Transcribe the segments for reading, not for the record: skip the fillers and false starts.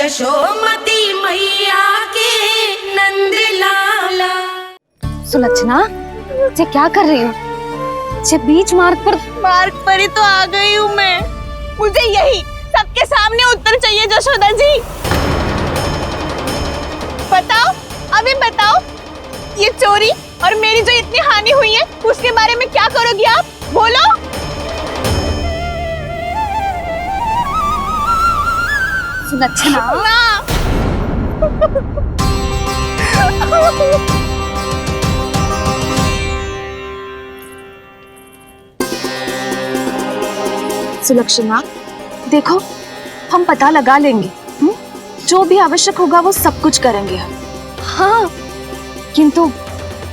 यशोमती मैया के नंद लाला। सुलक्षणा, ये क्या कर रही हो? ये बीच मार्ग पर ही तो आ गई हूँ मैं। मुझे यही सबके सामने उत्तर चाहिए जशोदा जी। बताओ, अभी बताओ, ये चोरी और मेरी जो इतनी हानि हुई है उसके बारे में क्या करोगी आप? बोलो। सुलक्षणा, सुलक्षणा, देखो हम पता लगा लेंगे, जो भी आवश्यक होगा वो सब कुछ करेंगे हम। हाँ, किंतु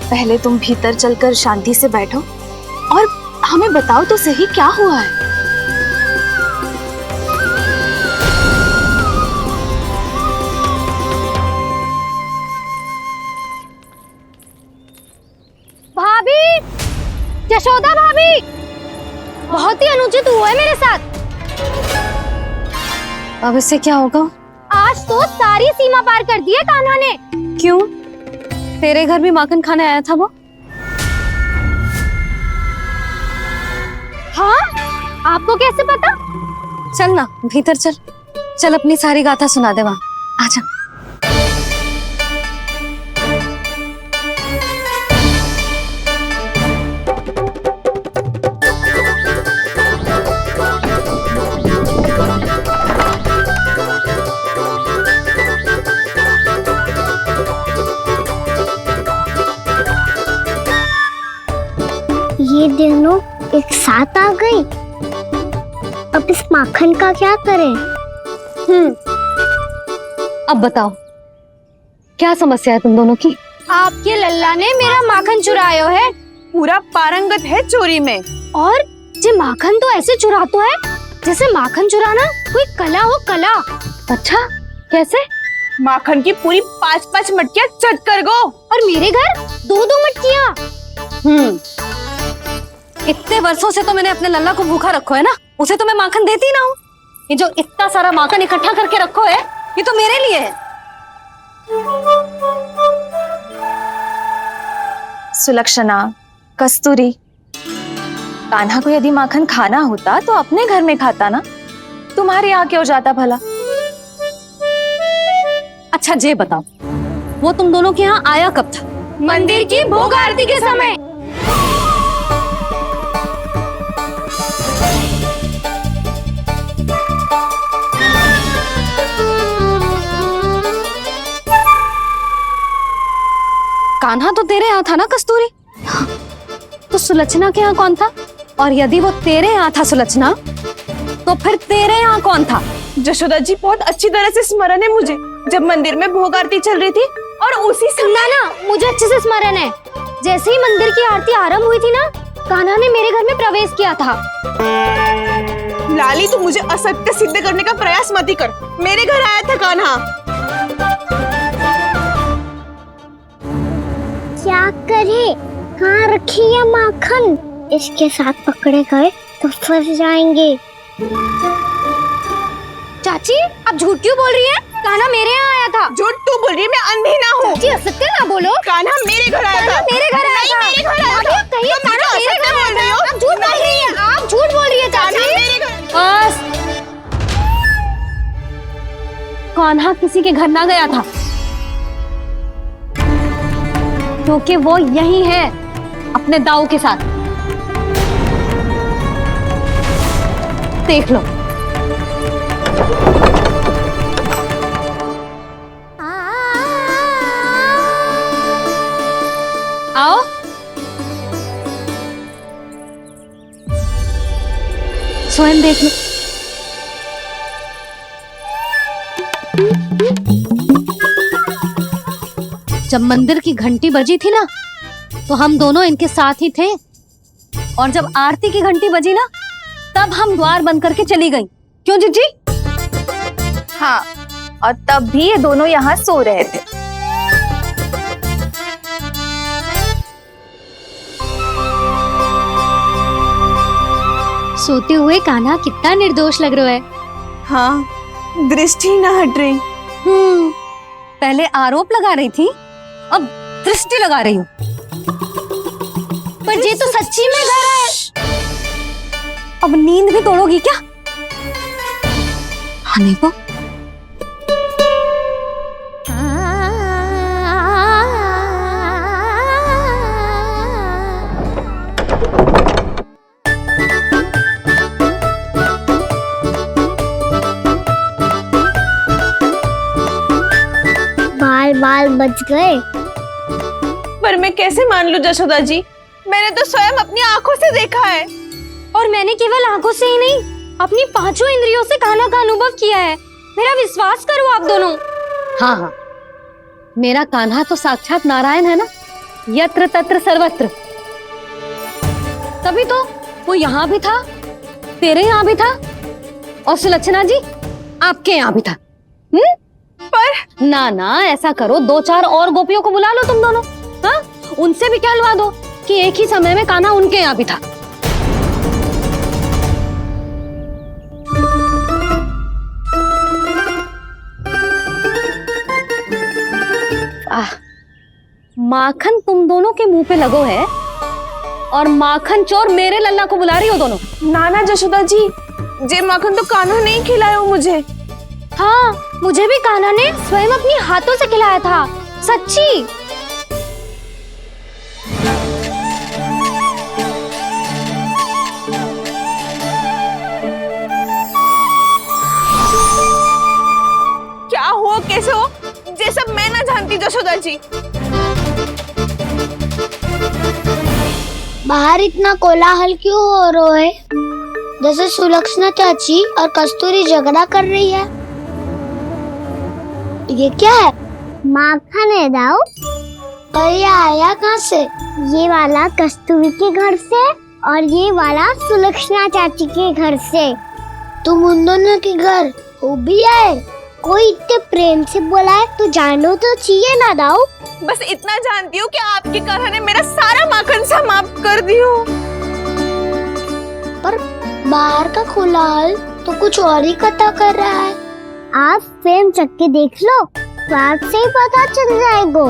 पहले तुम भीतर चलकर शांति से बैठो और हमें बताओ तो सही क्या हुआ है। भाभी, यशोदा भाभी, बहुत ही अनुचित हुआ है मेरे साथ। अब इससे क्या होगा? आज तो सारी सीमा पार कर दी है कान्हा ने। क्यों? तेरे घर भी माखन खाने आया था वो? हाँ, आपको कैसे पता? चल ना भीतर चल, चल अपनी सारी गाथा सुना दे वहाँ। आजा। ये दोनों एक साथ आ गई। अब इस माखन का क्या करें? अब बताओ क्या समस्या है तुम दोनों की? आपके लल्ला ने मेरा माखन चुरायो है। पूरा पारंगत है चोरी में। और ये माखन तो ऐसे चुरातो है जैसे माखन चुराना कोई कला हो, कला। अच्छा, कैसे? माखन की पूरी 5-5 मटकियां चट कर गो। और मेरे घर 2-2 मटकियां। इतने वर्षों से तो मैंने अपने लल्ला को भूखा रखो है ना, उसे तो मैं माखन देती ना हूँ। ये जो इतना सारा माखन इकट्ठा करके रखो है, ये तो मेरे लिए है। सुलक्षणा, कस्तूरी, कान्हा को यदि माखन खाना होता तो अपने घर में खाता ना, तुम्हारे यहाँ क्यों जाता भला? अच्छा ये बताओ, वो तुम दोनों के यहाँ आया कब था? मंदिर की भोग आरती के समय। कान्हा तो तेरे यहाँ था ना कस्तूरी? तो सुलक्षणा के यहाँ कौन था? और यदि वो तेरे यहाँ था सुलक्षणा, तो फिर तेरे यहाँ कौन था? जशोदा जी, बहुत अच्छी तरह से स्मरण है मुझे, जब मंदिर में भोग आरती चल रही थी और उसी समय ना, मुझे अच्छे से स्मरण है। जैसे ही मंदिर की आरती आरंभ हुई थी ना, कान्हा ने मेरे घर में प्रवेश किया था। लाली, तू मुझे असत्य सिद्ध करने का प्रयास मत ही कर। मेरे घर आया था कान्हा। क्या करे? कहाँ रखी है माखन? इसके साथ पकड़े गए तो फंस जाएंगे। चाची, आप झूठ क्यों बोल रही हैं? कान्हा मेरे यहाँ आया था। झूठ तू बोल रही है? मैं अंधी ना हूँ। चाची, असत्य ना बोलो। कान्हा मेरे घर आया था। मेरे घर आया था। मेरे घर आया था। कहिए कान्हा मेरे घर बोल रही हो? आप झूठ बोल रही हैं। आप झूठ बोल रही है चाची। बस, कान्हा किसी के घर ना गया था, क्योंकि वो यही है अपने दाऊ के साथ। देख लो। आओ। स्वयं देख लो। जब मंदिर की घंटी बजी थी ना, तो हम दोनों इनके साथ ही थे, और जब आरती की घंटी बजी ना, तब हम द्वार बंद करके चली गई। क्यों जीजी? हाँ, और तब भी ये दोनों यहाँ सो रहे थे। सोते हुए कान्हा कितना निर्दोष लग रहा है। हाँ, दृष्टि ना हट रही। पहले आरोप लगा रही थी, अब दृष्टि लगा रही हूँ। पर ये तो सच्ची में घर है। अब नींद भी तोड़ोगी क्या? हनी को बाल बाल बच गए। पर मैं कैसे मान लूं जशोदा जी, मैंने तो स्वयं अपनी आंखों से देखा है। और मैंने केवल आंखों से ही नहीं, अपनी पांचों इंद्रियों से कान्हा का अनुभव किया है। मेरा विश्वास करो आप दोनों। हाँ हाँ, मेरा कान्हा तो साक्षात नारायण है ना, यत्र तत्र सर्वत्र। तभी तो वो यहाँ भी था, तेरे यहाँ भी था, और सुलक्षणा जी आपके यहाँ भी था। पर ना ना, ऐसा करो, 2-4 और गोपियों को बुला लो तुम दोनों। हाँ, उनसे भी कहलवा दो कि एक ही समय में कान्हा उनके यहाँ भी था। माखन तुम दोनों के मुंह पे लगो है, और माखन चोर मेरे लल्ला को बुला रही हो दोनों। नाना जशोदा जी, जे माखन तो कान्हा ने ही खिलाया मुझे। हाँ, मुझे भी कान्हा ने स्वयं अपनी हाथों से खिलाया था, सच्ची। क्या हो कैसे हो, ये सब मैं ना जानती जशोदा जी। बाहर इतना कोलाहल क्यों हो रहा है? जैसे सुलक्षणा चाची और कस्तूरी झगड़ा कर रही है। ये क्या है? माखन है दाऊ। और ये आया कहाँ से? ये वाला कस्तूरी के घर से और ये वाला सुलक्षणा चाची के घर से। तुम उन दोनों के घर हो भी आए? कोई इतने प्रेम से बोला है तो जानो तो चाहिए ना दाऊ। बस इतना जानती हूँ कि आपके कान्हा ने मेरा सारा माखन समाप्त कर दियो। पर बाहर का कोलाहल तो कुछ और ही कथा कर रहा है। आप स्वयं चख के देख लो, स्वाद से ही पता चल जाएगा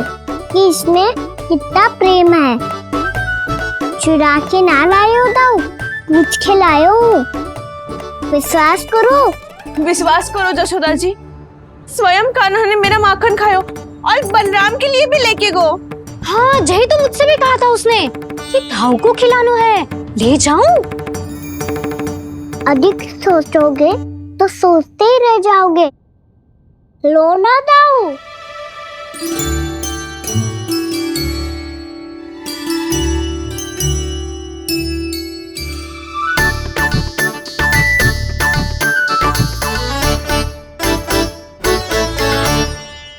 कि इसमें कितना प्रेम है। चुरा के ना लाए हो दाऊ, पूछ के लाए हो। विश्वास करो जशोदा जी, स्वयं कान्हा ने मेरा माखन खायो और बलराम के लिए भी लेके गो। हाँ, जही तो मुझसे भी कहा था उसने कि दाऊ को खिलाना है, ले जाऊं। अधिक सोचोगे तो सोचते ही रह जाओगे। लो ना दाऊ।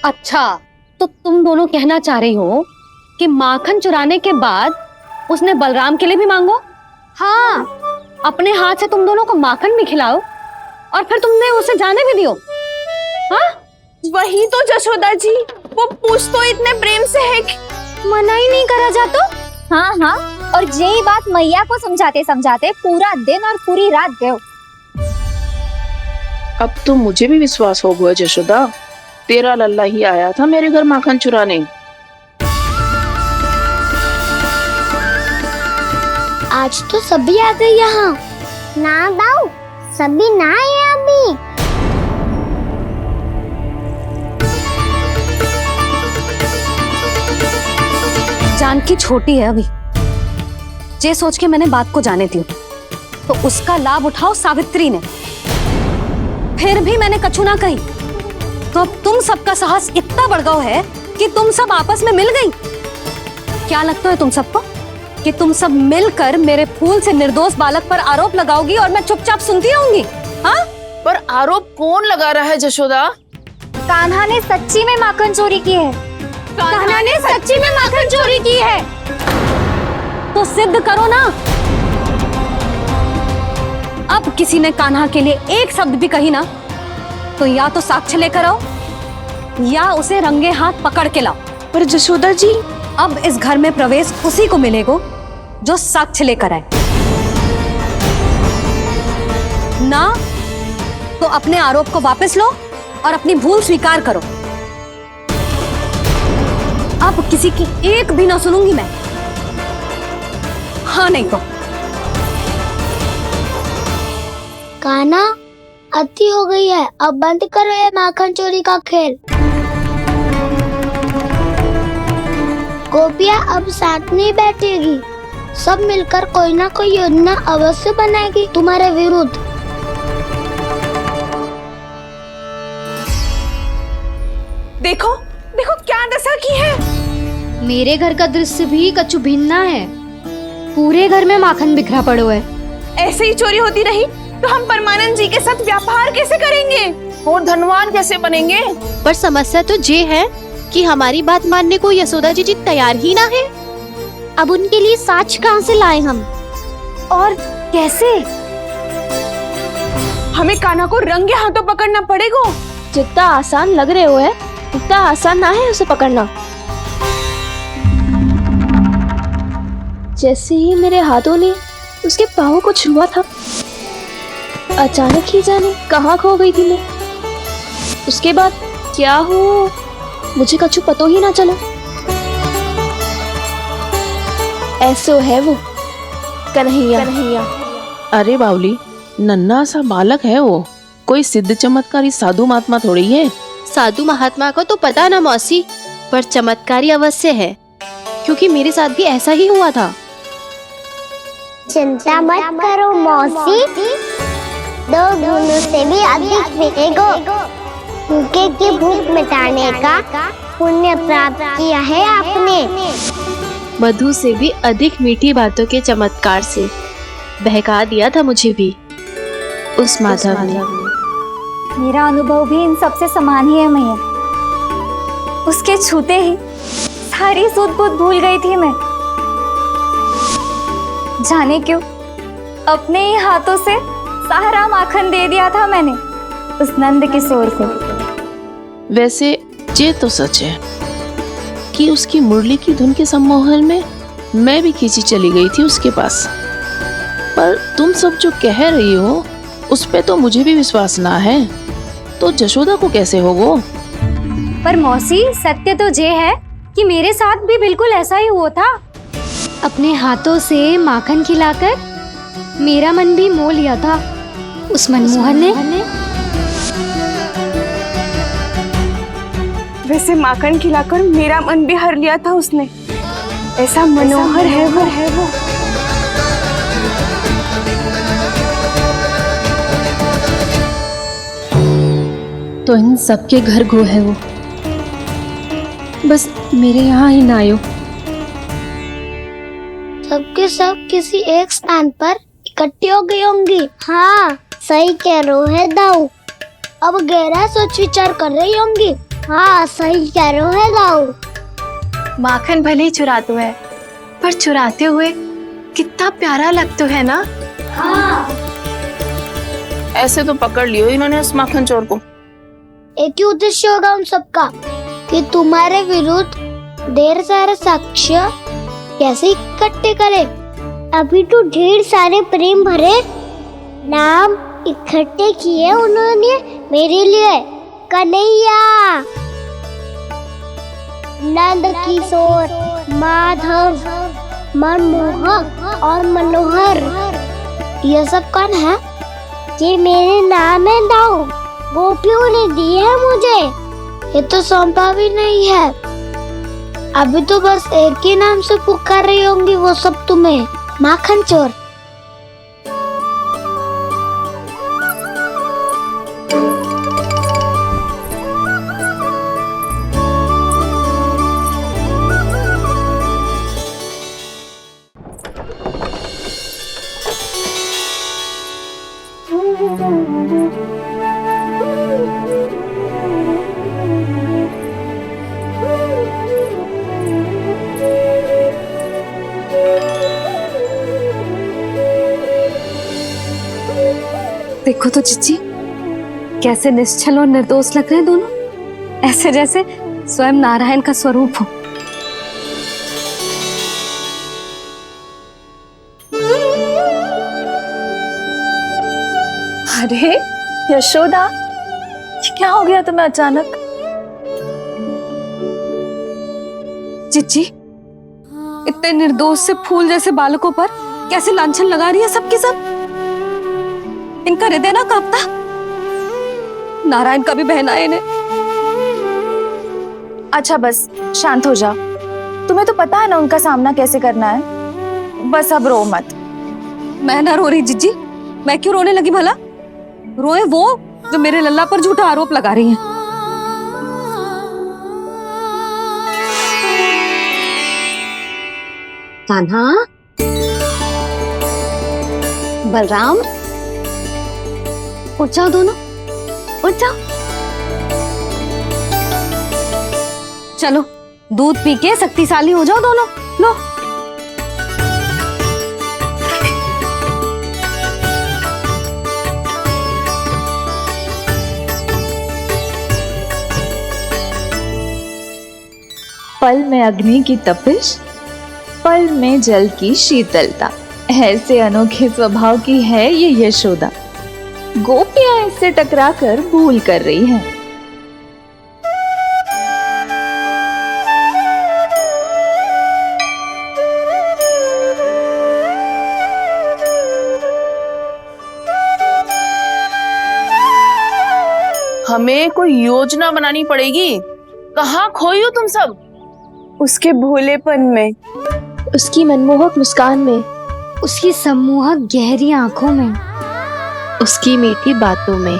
अच्छा, तो तुम दोनों कहना चाह रही हो कि माखन चुराने के बाद उसने बलराम के लिए भी मांगो? हाँ, अपने हाथ से तुम दोनों को माखन भी खिलाओ और फिर तुमने उसे जाने भी दियो। हाँ, वही तो जशोदा जी, वो पूछ तो इतने प्रेम से है कि मना ही नहीं करा जातो। हाँ हाँ, और यही बात मैया को समझाते समझाते पूरा दिन और पूरी रात गए। अब तो मुझे भी विश्वास हो गया जशोदा, तेरा लल्ला ही आया था मेरे घर माखन चुराने। आज तो सभी आ गए यहाँ। ना दाऊ, सभी ना आए अभी। जानकी छोटी है अभी, ये सोच के मैंने बात को जाने दी, तो उसका लाभ उठाओ सावित्री ने। फिर भी मैंने कछु ना कही, तो अब तुम सबका साहस इतना बढ़ गया है कि तुम सब आपस में मिल गई। क्या लगता है तुम सबको कि तुम सब मिलकर मेरे फूल से निर्दोष बालक पर आरोप लगाओगी और मैं चुपचाप सुनती रहूंगी? हाँ, पर आरोप कौन लगा रहा है जशोदा? कान्हा ने सच्ची में माखन चोरी की है। कान्हा ने सच्ची में माखन चोरी की है, तो सिद्ध करो ना। अब किसी ने कान्हा के लिए एक शब्द भी कही ना, तो या तो साक्ष्य लेकर आओ या उसे रंगे हाथ पकड़ के लाओ। पर जशोदा जी, अब इस घर में प्रवेश उसी को मिलेगा जो साक्ष्य लेकर आए। ना तो अपने आरोप को वापस लो और अपनी भूल स्वीकार करो। अब किसी की एक भी ना सुनूंगी मैं। हाँ नहीं तो कान्हा, अति हो गई है, अब बंद करो ये माखन चोरी का खेल। गोपियाँ अब साथ नहीं बैठेगी, सब मिलकर कोई ना कोई योजना अवश्य बनाएगी तुम्हारे विरुद्ध। देखो देखो क्या दशा की है। मेरे घर का दृश्य भी कछु भिन्न है। पूरे घर में माखन बिखरा पड़ो है। ऐसे ही चोरी होती रही तो हम परमानंद जी के साथ व्यापार कैसे करेंगे और धनवान कैसे बनेंगे? पर समस्या तो ये है कि हमारी बात मानने को यशोदा जी तैयार ही ना है। अब उनके लिए साक्ष्य कहाँ से लाए हम, और कैसे? हमें कान्हा को रंगे हाथों पकड़ना पड़ेगा। जितना आसान लग रहे हो है उतना आसान ना है उसे पकड़ना। जैसे ही मेरे हाथों ने उसके पाँव को छुआ था, अचानक ही जाने कहाँ खो गई थी मैं। उसके बाद क्या हो मुझे कछु पता ही ना चला। ऐसो है वो कन्हैया। अरे बावली, नन्हा सा बालक है वो, कोई सिद्ध चमत्कारी साधु महात्मा थोड़ी है। साधु महात्मा को तो पता ना मौसी, पर चमत्कारी अवश्य है, क्योंकि मेरे साथ भी ऐसा ही हुआ था। चिंता मत करो मौसी, 2 गुणों से भी अधिक मिलेगा। भूखे की भूख मिटाने का पुण्य प्राप्त किया है आपने। मधु से भी अधिक मीठी बातों के चमत्कार से बहका दिया था मुझे भी उस माधव ने। मेरा अनुभव भी इन सबसे समान ही है मैया। उसके छूते ही सारी सूध बूध भूल गई थी मैं। जाने क्यों अपने ही हाथों से सारा माखन दे दिया था मैंने उस नंद किशोर को। वैसे ये तो सच है कि उसकी मुरली की धुन के सम्मोहन में मैं भी खींची चली गई थी उसके पास। पर तुम सब जो कह रही हो उस पे तो मुझे भी विश्वास ना है, तो जशोदा को कैसे होगो? पर मौसी, सत्य तो ये है कि मेरे साथ भी बिल्कुल ऐसा ही हुआ था। अपने हाथों से माखन खिलाकर मेरा मन भी मोह लिया था उस मनमोहन ने। वैसे माखन खिलाकर मेरा मन भी हर लिया था उसने। ऐसा मनोहर है वो। तो इन सबके घर गो है वो, बस मेरे यहाँ ही ना आयो। सबके सब किसी एक स्थान पर इकट्ठी हो गई होंगी। हाँ, सही कह रहे है दाऊ। अब गहरा सोच विचार कर रही होंगी। हाँ, सही कह रहे है दाऊ। माखन भले ही चुराते है, पर चुराते हुए कितना प्यारा लगता है ना। हाँ, ऐसे तो पकड़ लियो इन्होंने उस माखन चोर को। एक ही उद्देश्य होगा उन सबका कि तुम्हारे विरुद्ध ढेर सारे साक्ष्य कैसे इकट्ठे करे। अभी तो ढेर सारे प्रेम भरे नाम इकट्ठे किए उन्होंने मेरे लिए। कन्हैया, नंद किशोर, माधव, मनमोहक और मनोहर, ये सब कौन है? ये मेरे नाम है दाऊ। गोपियों ने दिए है मुझे, ये तो सौंपा भी नहीं है। अभी तो बस एक ही नाम से पुकार रही होंगी वो सब तुम्हें, माखन चोर। देखो तो चिच्ची, कैसे निश्चल और निर्दोष लग रहे हैं दोनों, ऐसे जैसे स्वयं नारायण का स्वरूप हो। अरे यशोदा, क्या हो गया तुम्हें अचानक? चिच्ची, इतने निर्दोष से फूल जैसे बालकों पर कैसे लांछन लगा रही है सबकी सब। इनका हृदय ना कांपता? नारायण का भी बहना है इन्हें। अच्छा बस शांत हो जाओ, तुम्हें तो पता है ना उनका सामना कैसे करना है। बस अब रो मत। मैं ना रो रही जिज्जी, मैं क्यों रोने लगी भला? रोए वो जो मेरे लल्ला पर झूठा आरोप लगा रही हैं। कान्हा, बलराम, उठ जाओ दोनों, उठ जाओ। चलो दूध पी के शक्तिशाली हो जाओ दोनों। लो। पल में अग्नि की तपिश, पल में जल की शीतलता, ऐसे अनोखे स्वभाव की है ये यशोदा। गोपियां इससे टकराकर भूल कर रही हैं। हमें कोई योजना बनानी पड़ेगी। कहाँ खोई हो तुम सब? उसके भोलेपन में, उसकी मनमोहक मुस्कान में, उसकी सम्मोहक गहरी आंखों में, उसकी मीठी बातों में।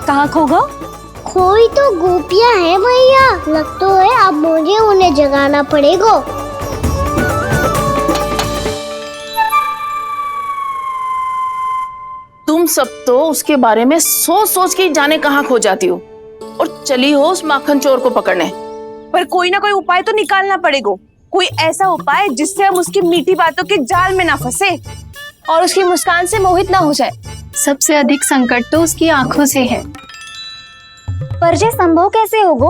कहाँ खो गो? खोई तो गोपियां है भैया, लगता है अब मुझे उन्हें जगाना पड़ेगा। तुम सब तो उसके बारे में सोच सोच के जाने कहाँ खो जाती हो और चली हो उस माखन चोर को पकड़ने। पर कोई ना कोई उपाय तो निकालना पड़ेगा। कोई ऐसा उपाय जिससे हम उसकी मीठी बातों के जाल में ना फंसे और उसकी मुस्कान से मोहित ना हो जाए। सबसे अधिक संकट तो उसकी आंखों से है। पर ये संभव कैसे होगा?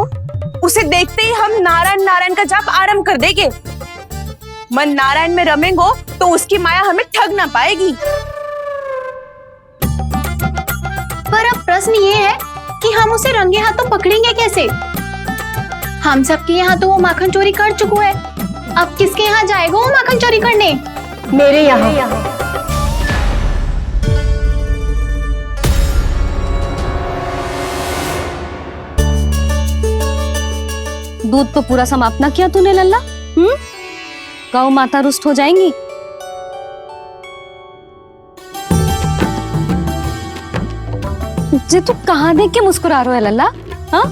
उसे देखते ही हम नारायण नारायण का जाप आरंभ कर देंगे। मन नारायण में रमेंगो तो उसकी माया हमें ठग ना पाएगी। पर अब प्रश्न ये है कि हम उसे रंगे हाथों पकड़ेंगे कैसे? हम सबके यहाँ तो वो माखन चोरी कर चुका है। अब किसके यहाँ जाएगा वो माखन चोरी करने? मेरे यहाँ। दूध तो पूरा समाप्त ना किया तूने लल्ला। गौ माता रुष्ट हो जाएंगी। जे तू कहाँ देख के मुस्कुरा रहे हो लल्ला? हाँ,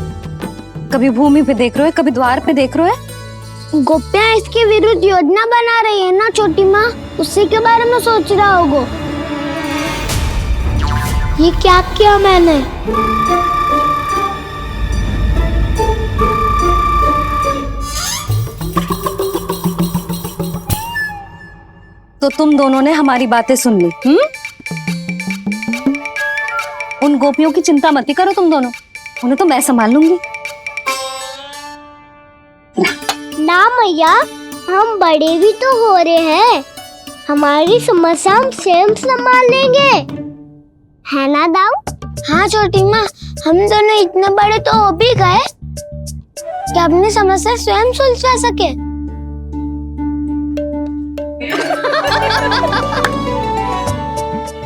कभी भूमि पे देख रहे हो, कभी द्वार पे देख रहे हो। गोपियां इसके विरुद्ध योजना बना रही है ना छोटी माँ, उसी के बारे में सोच रहा होगा। ये क्या किया मैंने? तो तुम दोनों ने हमारी बातें सुन ली। उन गोपियों की चिंता मत करो तुम दोनों, उन्हें तो मैं संभाल लूंगी। ना मैया, हम बड़े भी तो हो रहे हैं, हमारी समस्या हम स्वयं संभाल लेंगे, है ना दाऊ? हाँ छोटी माँ, हम दोनों इतने बड़े तो हो भी गए कि अपनी समस्या स्वयं सुलझा सके।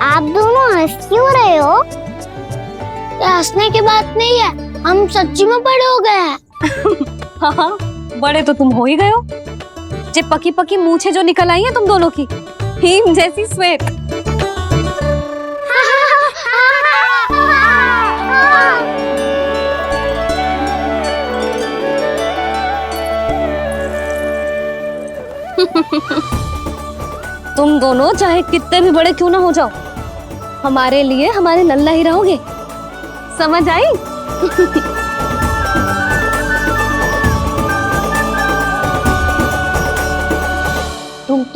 आप दोनों हंस क्यों रहे हो? ये हंसने की बात नहीं है, हम सच्ची में बड़े हो गए हैं। हाँ, बड़े तो तुम हो ही गए हो। जे पकी पकी मूछें जो निकल आई हैं तुम दोनों की, हिम जैसी श्वेत। तुम दोनों चाहे कितने भी बड़े क्यों ना हो जाओ, हमारे लिए हमारे लल्ला ही रहोगे। समझ आई?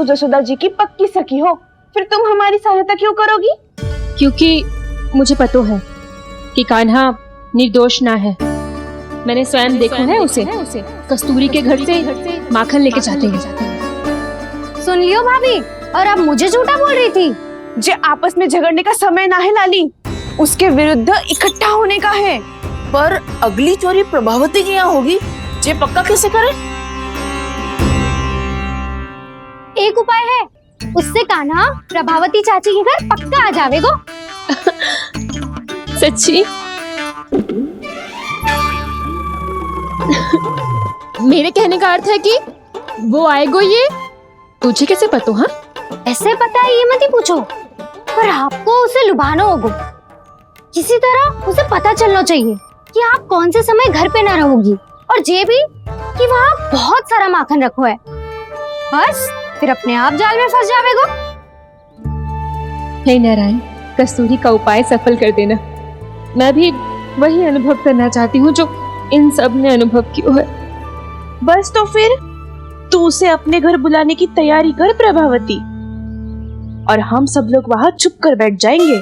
तो जसोदा जी की पक्की सखी हो, फिर तुम हमारी सहायता क्यों करोगी? क्योंकि मुझे पता है कि कान्हा निर्दोष ना है। मैंने स्वयं देखा है उसे कस्तूरी के घर से माखन लेके जाते हैं। सुन लियो भाभी, और अब मुझे झूठा बोल रही थी। जे आपस में झगड़ने का समय ना है लाली, उसके विरुद्ध इकट्ठा होने का है। पर अगली चोरी प्रभावती की यहाँ होगी, जे पक्का कैसे करे? एक उपाय है, उससे कान्हा प्रभावती चाची के घर पक्का आ जावेगो। सच्ची? मेरे कहने का अर्थ है कि वो आएगो। ये तुझे कैसे पता? हाँ, ऐसे पता है ये मत ही पूछो, पर आपको उसे लुभाना होगा। किसी तरह उसे पता चलना चाहिए कि आप कौन से समय घर पे ना रहोगी, और ये भी कि वहाँ बहुत सारा माखन रखो है। बस फिर अपने आप जाल में फंस जावेगो। हे नारायण, कस्तूरी का उपाय सफल कर देना। मैं भी वही अनुभव करना चाहती हूँ जो इन सब ने अनुभव किया है। बस तो फिर तू उसे अपने घर बुलाने की तैयारी कर प्रभावती, और हम सब लोग वहाँ चुप कर बैठ जाएंगे।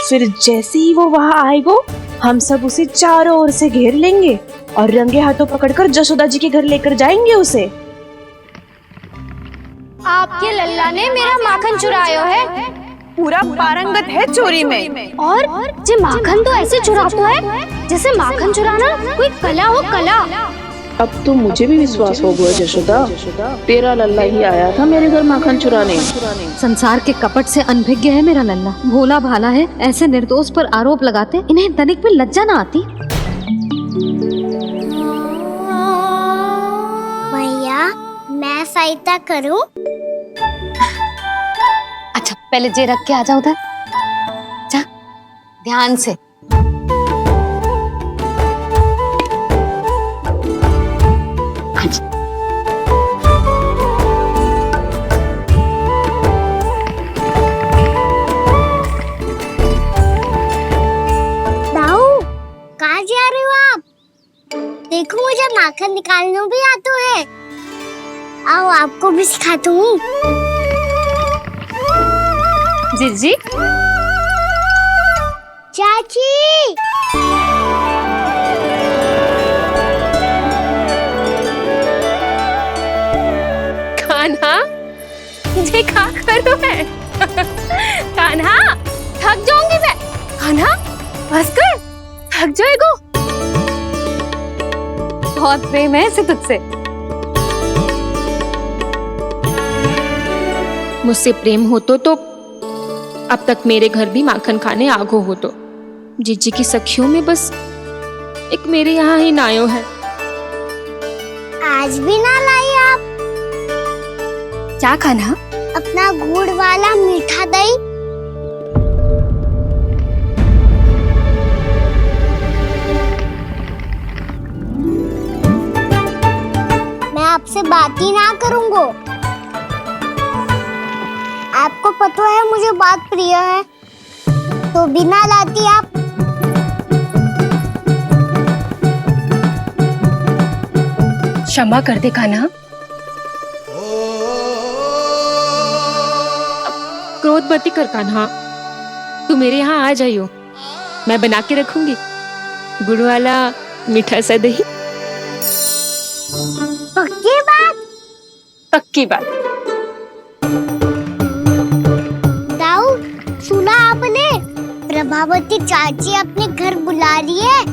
फिर जैसे ही वो वहाँ आएगो, हम सब उसे चारों ओर से घेर लेंगे और रंगे हाथों पकड़कर जसोदा जी के घर लेकर जाएंगे उसे। आपके लल्ला ने मेरा माखन चुरायो है, पूरा पारंगत है चोरी में। और जे माखन तो ऐसे चुराता है जैसे माखन चुराना कोई कला हो, कला। अब तो मुझे भी विश्वास हो गया जशोदा, तेरा लल्ला ही आया था मेरे घर माखन चुराने। संसार के कपट से अनभिज्ञ है मेरा लल्ला, भोला भाला है। ऐसे निर्दोष पर आरोप लगाते इन्हें तनिक भी लज्जा ना आती। भैया, मैं सहायता करूं? अच्छा पहले जे रख के आ जाओ उधर, जा ध्यान से। दाऊ, कहाँ जा रहे हो आप? देखो मुझे माखन निकालना भी आता है। आओ आपको भी सिखाता हूँ। जीजी, चाची, कान्हा, ये क्या कर रहा है? कान्हा, थक जाऊंगी मैं। कान्हा, बस कर, थक जाएगो। बहुत प्रेम है इसे तुझसे। मुझसे प्रेम हो तो अब तक मेरे घर भी माखन खाने आगो हो। तो जीजी की सखियों में बस एक मेरे यहाँ ही नायो है। आज भी ना लाई आप? क्या खाना? अपना गुड़ वाला मीठा दही। मैं आपसे बात ही ना करूंगा। आपको पता है मुझे बात प्रिय है, तो बिना लाती आप। क्षमा कर दे कान्हा। क्रोध मत कर कान्हा, तू मेरे यहाँ आ जाइयो, मैं बना के रखूंगी गुड़ वाला मीठा सा दही। पक्की बात? पक्की बात। दाऊ, सुना आपने? प्रभावती चाची अपने घर बुला रही है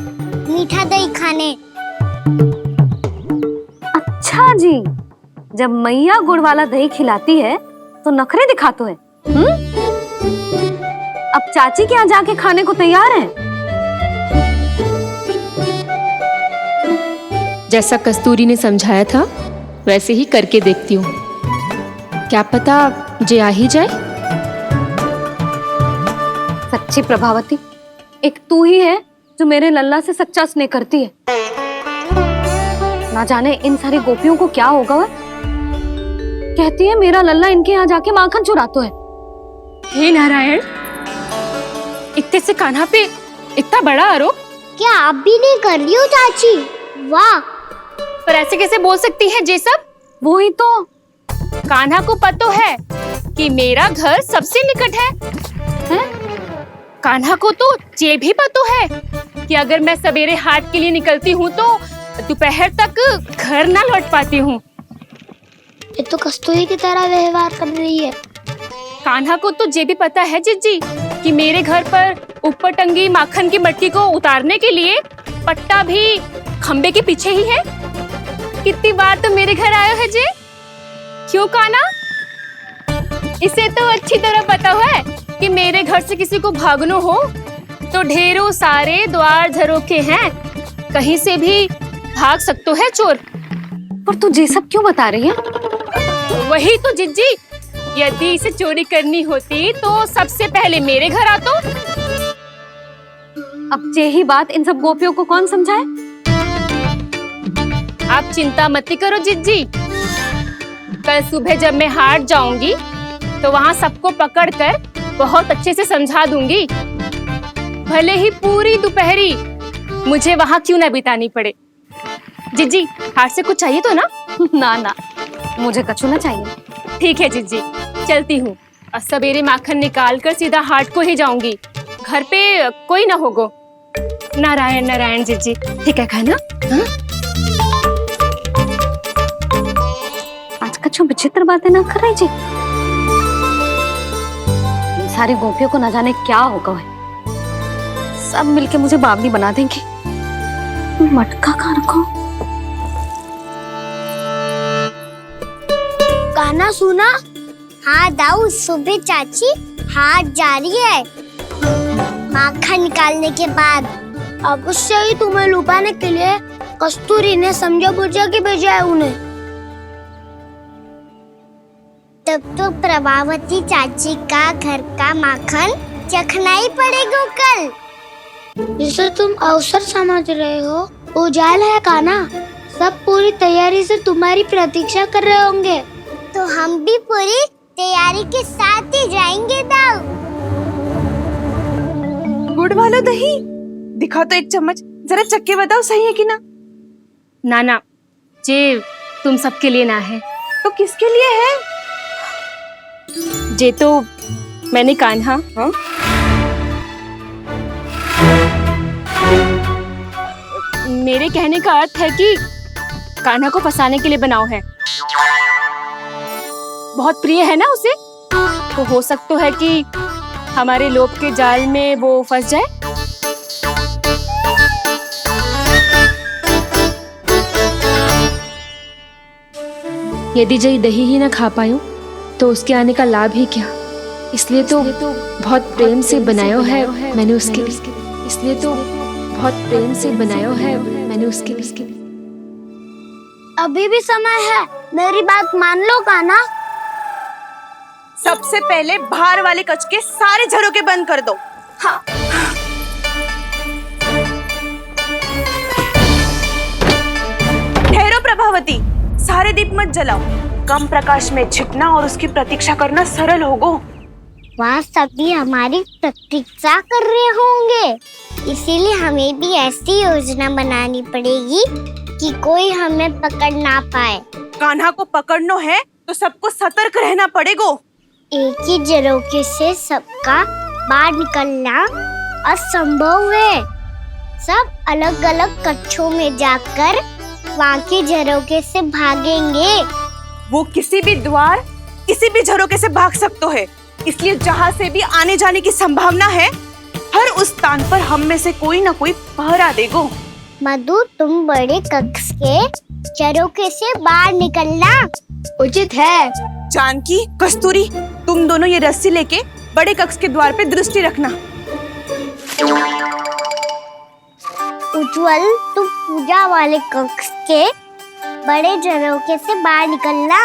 मीठा दही खाने। अच्छा जी, जब मैया गुड़ वाला दही खिलाती है तो नखरे दिखाते हैं। अब चाची के यहाँ जाके खाने को तैयार हैं। जैसा कस्तूरी ने समझाया था वैसे ही करके देखती हूँ, क्या पता जे आ ही जाए। सच्ची प्रभावती, एक तू ही है जो मेरे लल्ला से सच्चा स्नेह करती है। ना जाने इन सारी गोपियों को क्या होगा। वह कहती है मेरा लल्ला इनके यहाँ जाके माखन चुराता है। हे नारायण, इतने से कान्हा पे इतना बड़ा आरोप? क्या आप भी नहीं कर रही हो चाची? वाह! पर ऐसे कैसे बोल सकती है जे सब? वो ही तो, कान्हा को पता है कि मेरा घर सबसे निकट है, हैं? कान्हा को तो ये भी पता है कि अगर मैं सवेरे हाट के लिए निकलती हूँ तो दोपहर तक घर ना लौट पाती हूँ। ये तो कस्तूरी की तरह व्यवहार कर रही है। कान्हा को तो ये भी पता है जीजी कि मेरे घर पर ऊपर टंगी माखन की मटकी को उतारने के लिए पट्टा भी खंबे के पीछे ही है। कितनी बार तो मेरे घर आयो है जी। क्यों कान्हा? इसे तो अच्छी तरह पता है कि मेरे घर से किसी को भागना हो तो ढेरों सारे द्वार झरोखे हैं, कहीं से भी भाग सकते है चोर। पर तू ये सब क्यों बता रही है? वही तो जिज्जी, यदि इसे चोरी करनी होती तो सबसे पहले मेरे घर आतो। अब यही बात इन सब गोपियों को कौन समझाए? आप चिंता मत करो जिज्जी, कल सुबह जब मैं हाट जाऊंगी तो वहाँ सबको पकड़कर बहुत अच्छे से समझा दूंगी, भले ही पूरी दोपहरी मुझे वहाँ क्यों ना बितानी पड़े। जिज्जी, हाट से कुछ चाहिए तो ना? ना ना, मुझे कछु ना चाहिए। ठीक है जिज्जी, चलती हूँ। और सवेरे माखन निकाल कर सीधा हाट को ही जाऊंगी, घर पे कोई ना होगो। नारायण नारायण जिज्जी, ठीक है खाना? हाँ? आज कछु विचित्र बातें ना कर रही जी। सारी गोपियों को न जाने क्या होगा है, सब मिलके मुझे बावली बना देंगे। मटका कहाँ रखो? गाना सुना? हाँ दाऊ, सुबह चाची हाट जा रही है माखन निकालने के बाद। अवश्य ही तुम्हें लुभाने के लिए कस्तूरी ने समझा बुझा के भेजा है उन्हें। तब तो प्रभावती चाची का घर का माखन चखना ही पड़ेगा कल। जिसे तुम अवसर समझ रहे हो वो जाल है कान्हा। सब पूरी तैयारी से तुम्हारी प्रतीक्षा कर रहे होंगे। तो हम भी पूरी तैयारी के साथ ही जाएंगे दाऊ। गुड़ वाला दही दिखाओ तो एक चम्मच, जरा चक्के बताओ सही है कि ना? ना ना, ये तुम सबके लिए ना है। तो किसके लिए है? ये तो मैंने कान्हा, हाँ? मेरे कहने का अर्थ है कि कान्हा को फंसाने के लिए बनाओ है। बहुत प्रिय है ना उसे, तो हो सकता है कि हमारे लोभ के जाल में वो फंस जाए। यदि जय दही ही ना खा पायो तो उसके आने का लाभ ही क्या। इसलिए तो बहुत प्रेम से बनायो है मैंने उसके लिए। इसलिए तो बहुत प्रेम से बनायो है मैंने उसके लिए। अभी भी समय है, मेरी बात मान लो कान्हा। सबसे पहले बाहर वाले कच के सारे झरोके बंद कर दो। हाँ। ठहरो प्रभावती, सारे दीप मत जलाओ। कम प्रकाश में छिपना और उसकी प्रतीक्षा करना सरल होगो। वहाँ सभी हमारी प्रतीक्षा कर रहे होंगे, इसीलिए हमें भी ऐसी योजना बनानी पड़ेगी कि कोई हमें पकड़ ना पाए। कान्हा को पकड़ना है तो सबको सतर्क रहना पड़ेगा। एक ही झरोखे से सबका बाहर निकलना असंभव है। सब अलग अलग कक्षों में जाकर वहाँ के झरोखे से भागेंगे। वो किसी भी द्वार, किसी भी झरोखे से भाग सकते है, इसलिए जहाँ से भी आने जाने की संभावना है, हर उस स्थान पर हम में से कोई ना कोई पहरा देगो। मधु, तुम बड़े कक्ष के झरोखे से बाहर निकलना उचित है। जानकी, कस्तूरी, तुम दोनों ये रस्सी लेके बड़े कक्ष के द्वार पे दृष्टि रखना। उज्जवल, तुम पूजा वाले कक्ष के बड़े झरोखे से बाहर निकलना।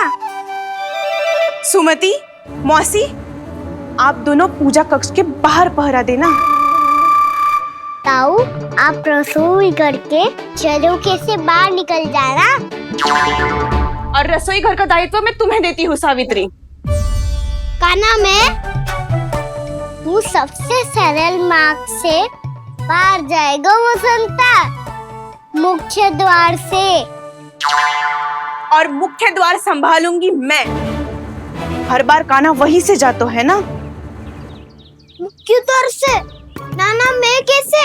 सुमति, मौसी, आप दोनों पूजा कक्ष के बाहर पहरा देना। ताऊ, आप रसोई करके झरोखे से बाहर निकल जाना। और रसोई घर का दायित्व मैं तुम्हें देती हूँ सावित्री। कान्हा, मैं तू सबसे सरल मार्ग से बाहर जाएगा वसंता, मुख्य द्वार से। और मुख्य द्वार संभालूंगी मैं। हर बार कान्हा वहीं से जातो है ना। क्यों तौर से? नाना मैं कैसे?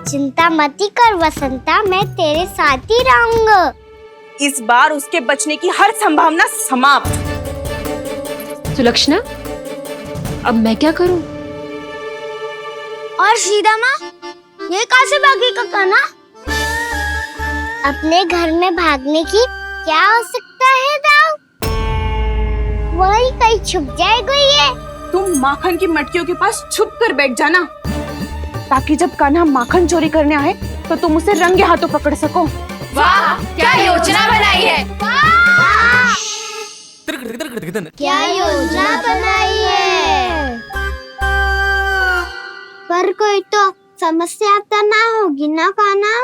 चिंता मती कर वसंता, मैं तेरे साथ ही रहूंगा। इस बार उसके बचने की हर संभावना समाप्त। सुलक्षणा, अब मैं क्या करूं? और सीधा माँ, ये कहाँ से भागेगा कान्हा? अपने घर में भागने की क्या हो सकता है दाऊ? वही कहीं छुप जाएगा ये। तुम माखन की मटकियों के पास छुप कर बैठ जाना, ताकि जब कान्हा माखन चोरी करने आए तो तुम उसे रंगे हाथों पकड़ सको। वाह, क्या योजना बनाई है। क्या योजना बनाई है? पर कोई तो समस्या तो ना होगी ना कान्हा?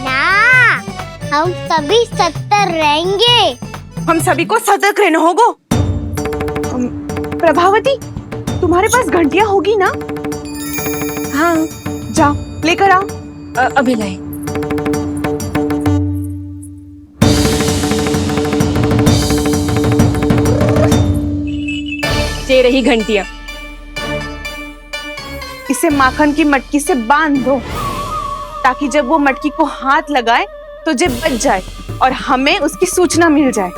ना, हम सभी सतर्क रहेंगे। हम सभी को सतर्क रहना होगा। प्रभावती, तुम्हारे पास घंटियां होगी ना? हाँ, जाओ लेकर आओ। अभी लाई। ये रही घंटियां। इसे माखन की मटकी से बांध दो, ताकि जब वो मटकी को हाथ लगाए तो जे बच जाए और हमें उसकी सूचना मिल जाए।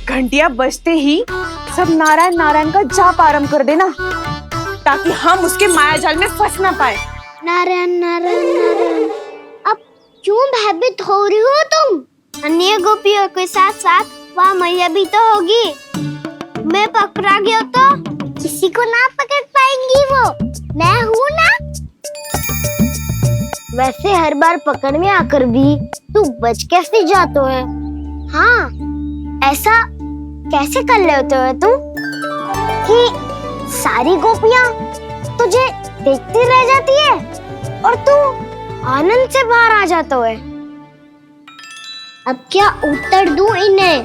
घंटियां बजते ही सब नारायण नारायण का जाप आरंभ कर देना, ताकि हम उसके मायाजाल में फंस ना पाए। नारायण नारायण नारायण। अब क्यों भयभीत हो रही हो तुम? अन्य गोपियों के साथ साथ वहाँ मैया भी तो होगी। मैं पकड़ा गया तो किसी को ना पकड़ पाएंगी वो। मैं हूँ ना। वैसे हर बार पकड़ में आकर भी तू बच कैसे जातो है? हाँ, ऐसा कैसे कर लेते हो तुम कि सारी गोपियाँ तुझे देखती रह जाती है और तू आनंद से बाहर आ जाता है? अब क्या उत्तर दूं इन्हें?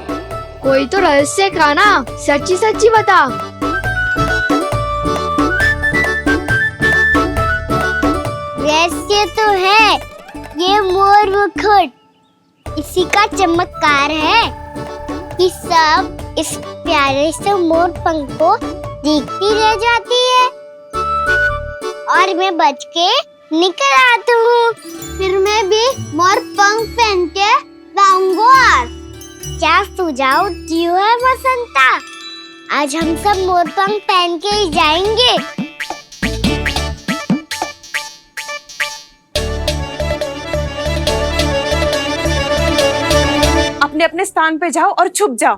कोई तो रहस्य कान्हा, सच्ची सच्ची बता। रहस्य तो है, ये मोर मुकुट इसी का चमत्कार है कि सब इस प्यारे से मोर पंख को देखती रह जाती है और मैं बच के निकल आता हूँ। फिर मैं भी मोर पंख पहन के रहूंगा। क्या सुझाव दियो है वसंता? आज हम सब मोर पंख पहन के ही जाएंगे। अपने अपने स्थान पे जाओ और छुप जाओ।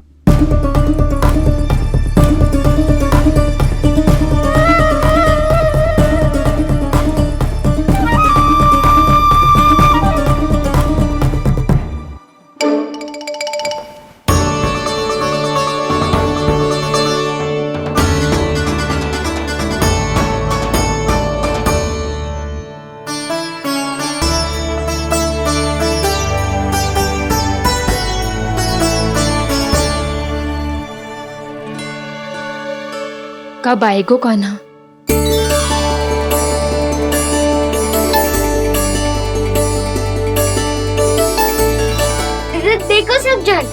कब आएगो कान्हा? देखो सब जन,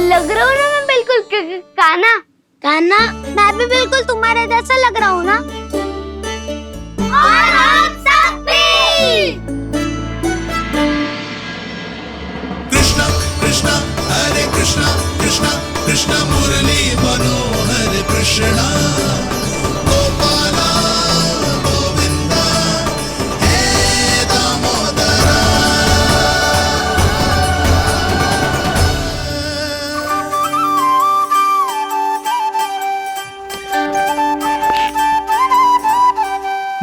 लग रहा हूँ ना मैं बिल्कुल कान्हा। कान्हा, मैं भी बिल्कुल तुम्हारे जैसा लग रहा हूँ ना? और हम सब भी। कृष्णा कृष्णा हरे कृष्णा कृष्णा कृष्णा मुरली मनोहर कृष्णा गोपाला गोविंदा हे दामोदरा।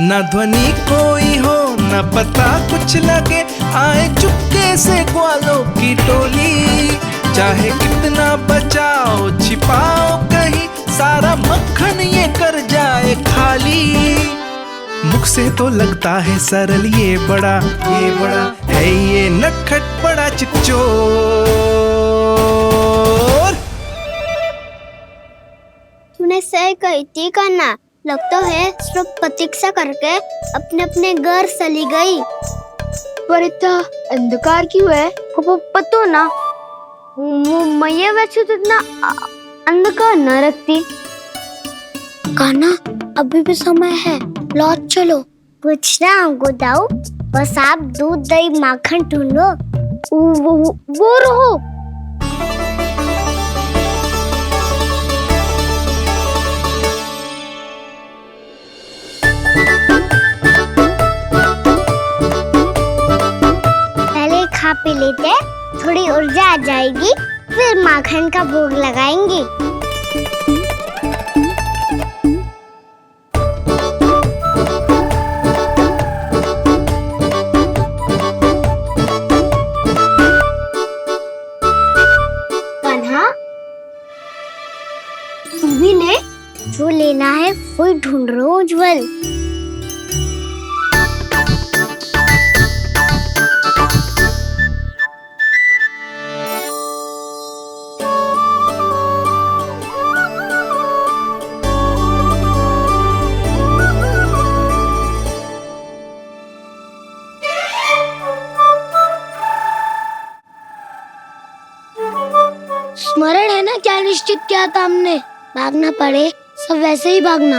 न ध्वनि कोई हो न पता कुछ लगे, आए चुपके से ग्वालों की टोली। चाहे कितना बचाओ छिपाओ कहीं, सारा मक्खन ये कर जाए खाली। मुख से तो लगता है सरल, ये बड़ा है ये नटखट बड़ा चिकचोर। सही कही थी कान्हा, लगता है सब प्रतीक्षा करके अपने अपने घर चली गई। पर इतना अंधकार क्यों है? पतो ना, मैया वैसे तो इतना अंधकार न रखती। कान्हा अभी भी समय है, लौट चलो। कुछ ना हमको दाऊ, बस आप दूध दही माखन ढूंढो। वो रहो। पहले खा पी लेते, थोड़ी ऊर्जा आ जाएगी, फिर माखन का भोग लगाएंगे। जो लेना है वही ढूंढ रहा हूँ उज्जवल। स्मरण है ना क्या निश्चित किया था हमने? भागना पड़े सब वैसे ही भागना।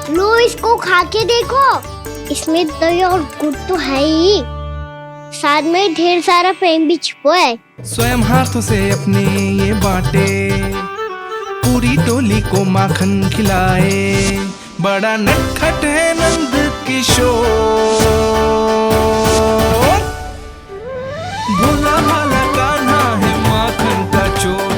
लो इसको खा के देखो, इसमें दही और गुड़ तो है ही, साथ में ढेर सारा प्रेम भी छुपा है। स्वयं हाथों से अपने ये बांटे, पूरी टोली को माखन खिलाए, बड़ा नटखट है नंद किशोर। भोला भाला कान्हा है माखन का चोर,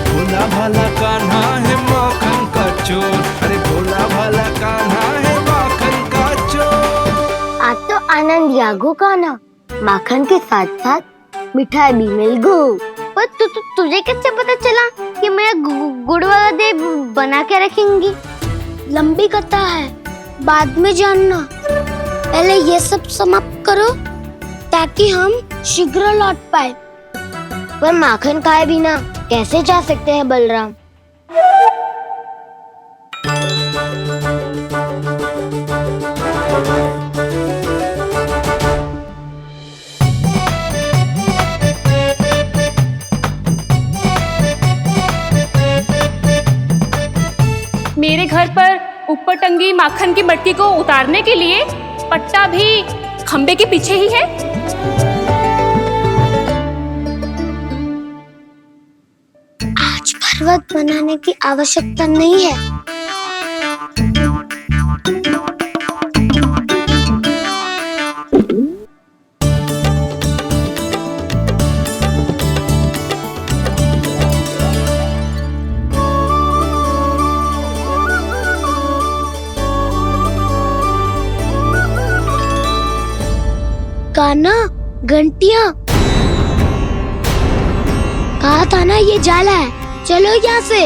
भोला भाला कान्हा है माखन का चोर, अरे भोला भाला कान्हा है माखन का चोर। आज तो आनंद यागो कान्हा, माखन के साथ साथ मिठाई भी मिल गई। पर तुझे कैसे पता चला कि मैं गुड़ वाला दे बना के रखेंगी? लंबी कथा है, बाद में जानना। पहले ये सब समाप्त करो ताकि हम शीघ्र लौट पाए। पर माखन खाए बिना कैसे जा सकते हैं बलराम? मेरे घर पर ऊपर टंगी माखन की मटकी को उतारने के लिए पट्टा भी खंबे के पीछे ही है। आज पर्वत बनाने की आवश्यकता नहीं है। कान्हा, घंटियां, कहा था ना ये जाला है, चलो यहाँ से।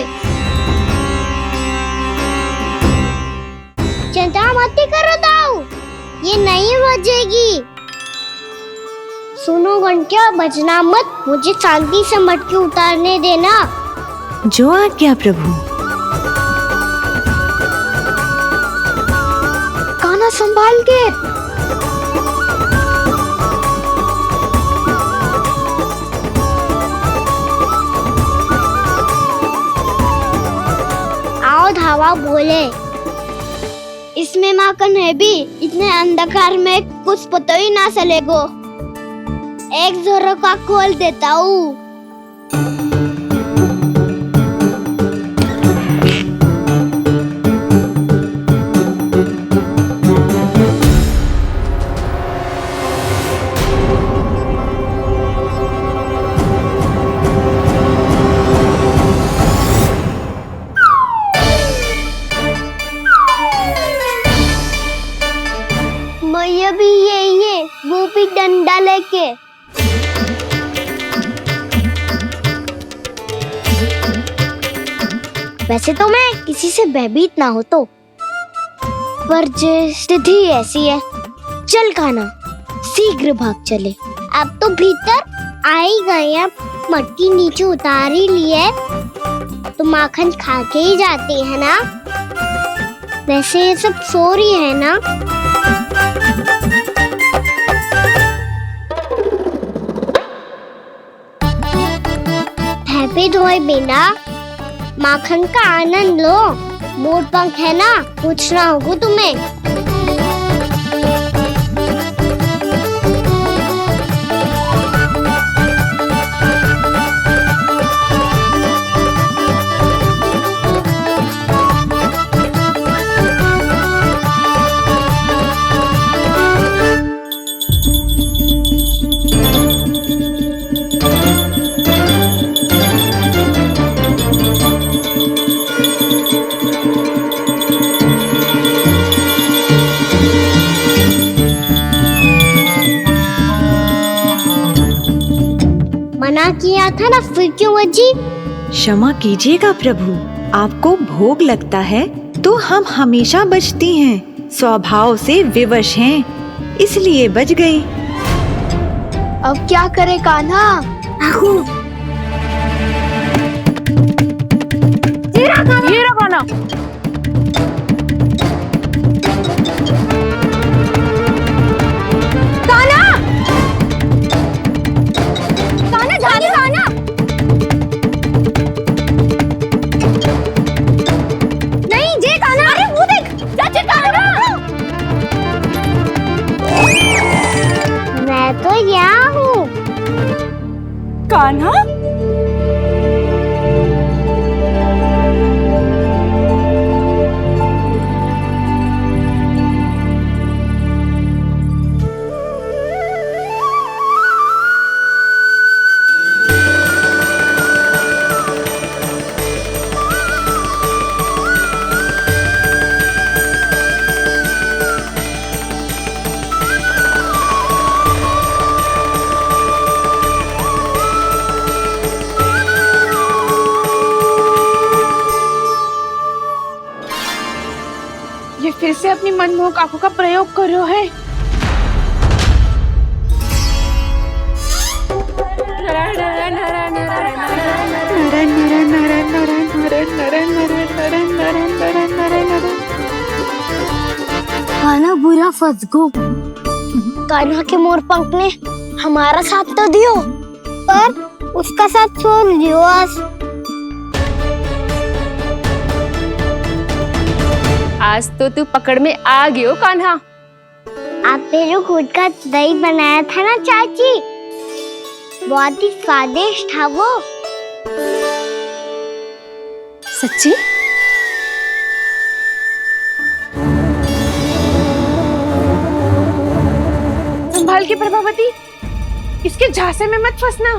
चिंता मत करो दाऊ, ये नहीं बजेगी। सुनो घंटिया, बजना मत, मुझे शांति से मटकी उतारने देना। जो आज्ञा प्रभु। कान्हा संभाल के। धावा बोले, इसमें माखन है भी, इतने अंधकार में कुछ पता ही ना चलेगो। एक जोरों का खोल देता हूँ। मैया भी यही है, वो भी डंडा लेके। वैसे तो मैं किसी से भयभीत ना हो तो, पर जे स्थिति ऐसी है, चल कान्हा शीघ्र भाग चले। अब तो भीतर आ ही गए हैं, मटकी नीचे उतार ही ली है तो माखन खा के ही जाते हैं ना। वैसे ये सब सो रही है ना। हैप्पी धोए बिना माखन का आनंद लो। मोर पंख है ना, पूछना होगा तुम्हें। मना किया था ना, फिर क्यों अजी? क्षमा कीजिएगा प्रभु, आपको भोग लगता है तो हम हमेशा बचती हैं, स्वभाव से विवश हैं, इसलिए बच गई। अब क्या करे कान्हा? ये रहा कान्हा। मैं तो यहाँ हूँ। कान्हा, ये फिर से अपनी मनमोहक आंखों का प्रयोग कर रहे हो है। कान्हा बुरा फंस गो। कान्हा के मोर पंख ने हमारा साथ तो दियो, पर उसका साथ छोड़ दियो आज तो तू पकड़ में आ गयो कान्हा। आपने जो खुद का दही बनाया था ना चाची, बहुत ही स्वादिष्ट था वो। सच्ची? संभाल के प्रभावती, इसके झांसे में मत फंसना।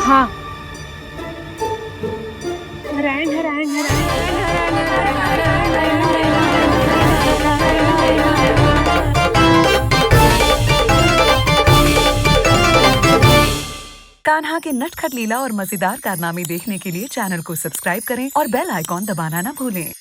हाँ, नारायण नारायण कान्हा के नटखट लीला और मजेदार कारनामे देखने के लिए चैनल को सब्सक्राइब करें और बेल आइकॉन दबाना ना भूलें।